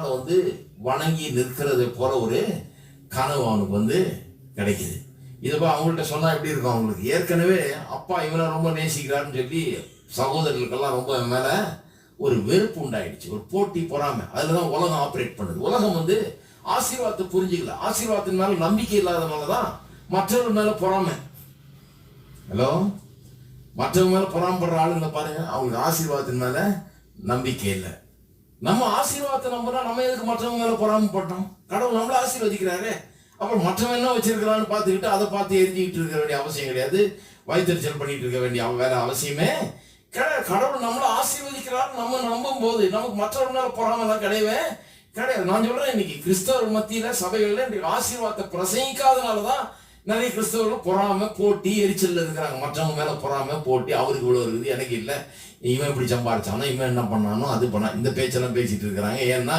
வந்து வணங்கி நிற்கிறது போல ஒரு கனவு அவனுக்கு கிடைக்குது. இதுப்பா அவங்கள்ட்ட சொன்னா எப்படி இருக்கும்? அவங்களுக்கு ஏற்கனவே அப்பா இவனை ரொம்ப நேசிக்கிறாருன்னு சொல்லி சகோதரர்களுக்கெல்லாம் ரொம்ப மேல ஒரு வெறுப்பு உண்டாயிடுச்சு, ஒரு போட்டி பொறாமை. அதுலதான் உலகம் ஆப்ரேட் பண்ணுது. உலகம் ஆசீர்வாதத்தை புரிஞ்சுக்கல, ஆசீர்வாதத்தின் மேல நம்பிக்கை இல்லாதனாலதான் மற்றவர்கள் மேல பொறாமை. ஹலோ, மற்றவங்க மேல பொறாமப்படுற ஆளுங்களை பாருங்க, அவங்களுக்கு ஆசீர்வாதத்தின் மேல நம்பிக்கை இல்லை. நம்ம ஆசீர்வாதத்தை நம்பினா நம்ம எதுக்கு மற்றவங்க மேல பொறாமப்பட்டோம்? கடவுள் நம்மள ஆசீர்வதிக்கிறாரு. அப்புறம் மற்றவன் என்ன வச்சிருக்கிறான்னு பார்த்துக்கிட்டு அதை பார்த்து எரிஞ்சுக்கிட்டு இருக்க வேண்டிய அவசியம் கிடையாது. வயிற்றுச்சல் பண்ணிட்டு இருக்க வேண்டிய வேற அவசியமே கடவுள் நம்மள ஆசீர்வதிக்கிறார். நம்ம நம்பும் போது நமக்கு மற்றவங்க மேல பொறாமலாம் கிடையவே கிடையாது. நான் சொல்றேன், இன்னைக்கு கிறிஸ்தவர் மத்தியில சபைகள்ல இன்னைக்கு ஆசீர்வாதத்தை பிரசங்கிக்காதனாலதான் நிறைய கிறிஸ்தவர்கள் பொறாம போட்டி எரிச்சல் இருக்கிறாங்க. மற்றவங்க மேல பொறாம போட்டி, அவருக்கு இவ்வளவு இருக்குது, எனக்கு இல்லை, இவன் இப்படி சம்பாதிச்சானோ, இவன் என்ன பண்ணானோ, அது பண்ணா, இந்த பேச்செல்லாம் பேசிட்டு இருக்கிறாங்க. ஏன்னா